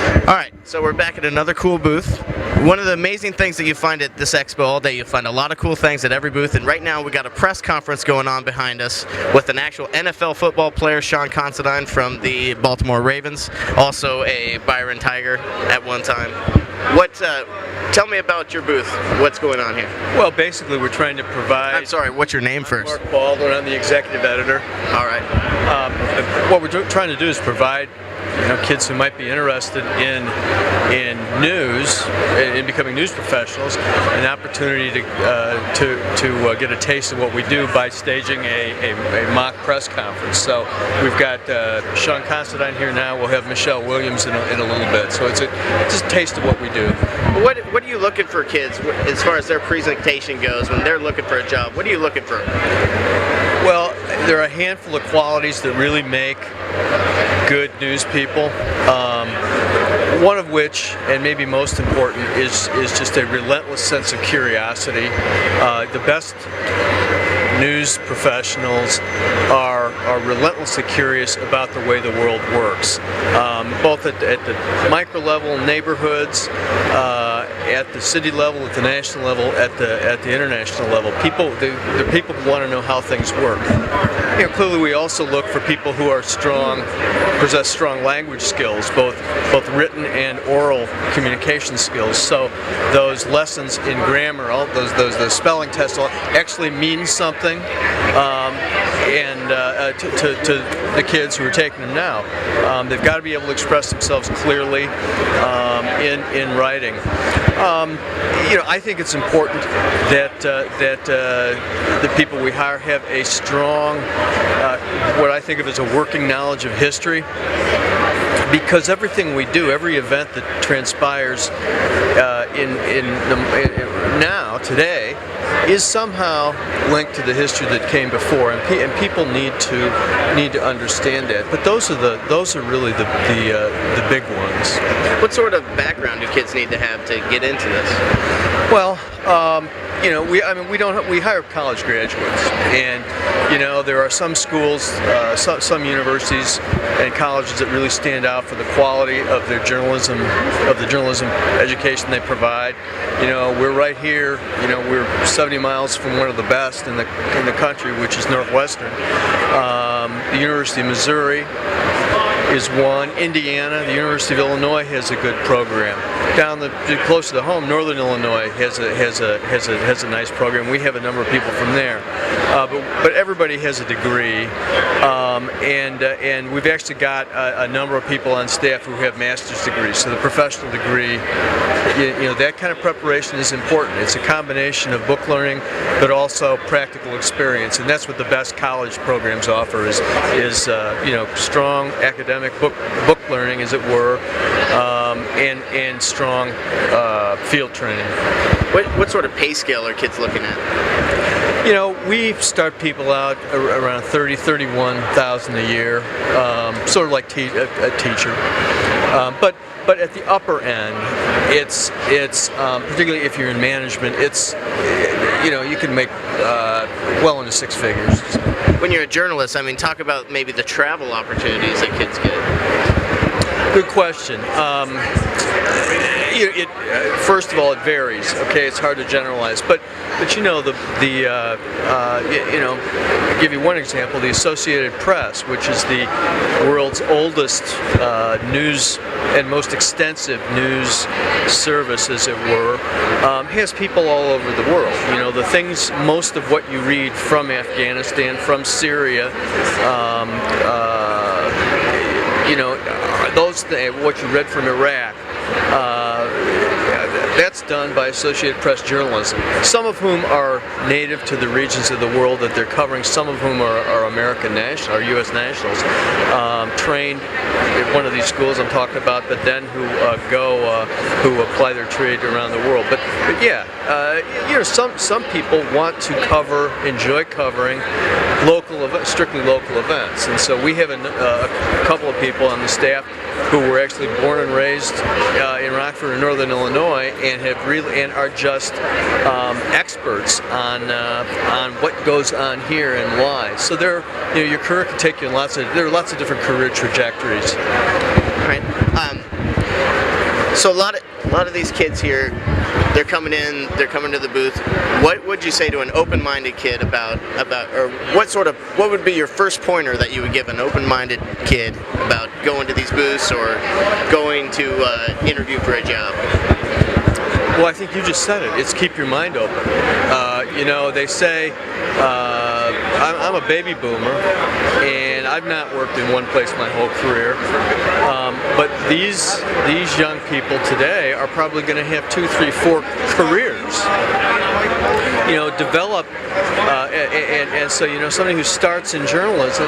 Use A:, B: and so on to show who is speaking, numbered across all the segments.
A: Alright, so we're back at another cool booth. One of the amazing things that you find at this expo all day, you find a lot of cool things at every booth, and right now we got a press conference going on behind us with an actual NFL football player, Sean Considine from the Baltimore Ravens, also a Byron Tiger at one time. Tell me about your booth. What's going on here?
B: Well, basically we're trying to provide...
A: I'm sorry, what's your name first?
B: Mark Baldwin, I'm the executive editor.
A: All right.
B: What we're trying to do is provide kids who might be interested in news, in becoming news professionals, an opportunity to get a taste of what we do by staging a mock press conference. So we've got Sean Considine here now. We'll have Michelle Williams in a little bit. So it's just a taste of what we do.
A: What are you looking for kids as far as their presentation goes when they're looking for a job? What are you looking for?
B: Well, there are a handful of qualities that really make good news people. One of which, and maybe most important, is just a relentless sense of curiosity. The best news professionals are relentlessly curious about the way the world works, both at the micro level, neighborhoods, at the city level, at the national level, at the international level. The people who want to know how things work. Clearly, we also look for people who are possess strong language skills, both written and oral communication skills. So those lessons in grammar, all those spelling tests, actually mean something, and to the kids who are taking them now, they've got to be able to express themselves clearly in writing. I think it's important that the people we hire have a strong, what I think of as a working knowledge of history, because everything we do, every event that transpires now, today, is somehow linked to the history that came before, and people need to understand that. But those are really the big ones.
A: What sort of background do kids need to have to get into this?
B: Well, we hire college graduates, and there are some schools, some universities and colleges that really stand out for the quality of their journalism, education they provide. We're right here. We're 70 miles from one of the best in the country, which is Northwestern. The University of Missouri is one. Indiana, the University of Illinois has a good program. Closer to home, Northern Illinois has a nice program. We have a number of people from there, but everybody has a degree, and we've actually got a number of people on staff who have master's degrees. So the professional degree, that kind of preparation is important. It's a combination of book learning, but also practical experience, and that's what the best college programs offer is strong academic book learning, as it were, and strong field training.
A: What sort of pay scale are kids looking at?
B: We start people out around $31,000 a year, sort of like a teacher. But at the upper end, it's particularly if you're in management, you can make well into six figures.
A: When you're a journalist, talk about maybe the travel opportunities that kids get.
B: Good question. First of all, it varies. Okay, it's hard to generalize, but give you one example: the Associated Press, which is the world's oldest news and most extensive news service, as it were, has people all over the world. Most of what you read from Afghanistan, from Syria, what you read from Iraq, that's done by Associated Press journalism, some of whom are native to the regions of the world that they're covering, some of whom are American nationals, or U.S. nationals, trained at one of these schools I'm talking about, but then who apply their trade around the world. But some people want to enjoy covering strictly local events, and so we have a couple of people on the staff who were actually born and raised in Rockford, in Northern Illinois, and are just experts on what goes on here and why. So your career can take you there are lots of different career trajectories.
A: Right. So a lot of these kids here, they're coming to the booth. What would you say to an open-minded kid about, or what would be your first pointer that you would give an open-minded kid about going to these booths or going to interview for a job?
B: Well, I think you just said it. It's keep your mind open. They say I'm a baby boomer, and I've not worked in one place my whole career. But these young people today are probably going to have 2, 3, 4 careers. Develop, and so somebody who starts in journalism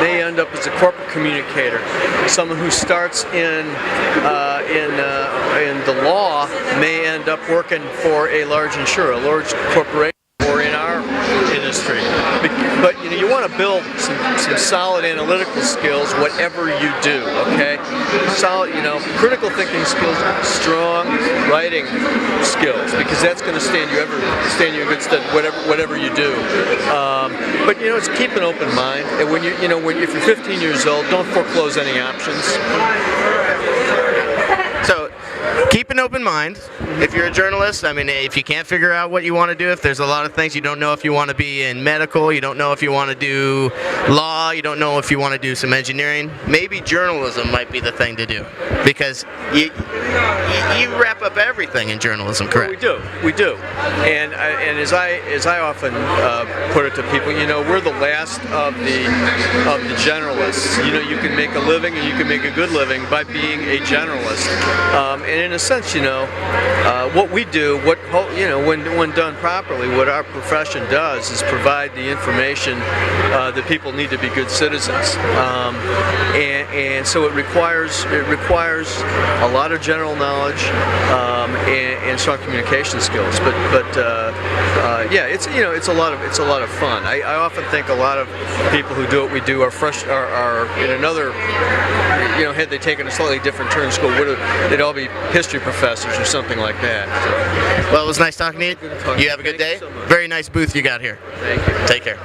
B: may end up as a corporate communicator. Someone who starts in the law may end up working for a large insurer, a large corporation, or in our industry. But you want to build some solid analytical skills, whatever you do. Okay, solid, critical thinking skills, strong writing skills, because that's going to stand you in good stead, whatever you do. But it's keep an open mind, and if you're 15 years old, don't foreclose any options.
A: So, keep an open mind. If you're a journalist, if you can't figure out what you want to do, if there's a lot of things you don't know if you want to be in medical, you don't know if you want to do law, you don't know if you want to do some engineering, maybe journalism might be the thing to do, because you wrap up everything in journalism, correct?
B: Well, we do. And as I often put it to people, we're the last of the generalists. You can make a living, and you can make a good living by being a generalist. And in a sense, what we do, when done properly, what our profession does is provide the information that people need to be good citizens. And so it requires a lot of general knowledge and strong communication skills. But it's a lot of fun. I often think a lot of people who do what we do are in another. Had they taken a slightly different turn in school, they'd all be history professors or something like that. So.
A: Well, it was nice talking to you. You have a good day.
B: So
A: very nice booth you got here.
B: Thank you.
A: Take care.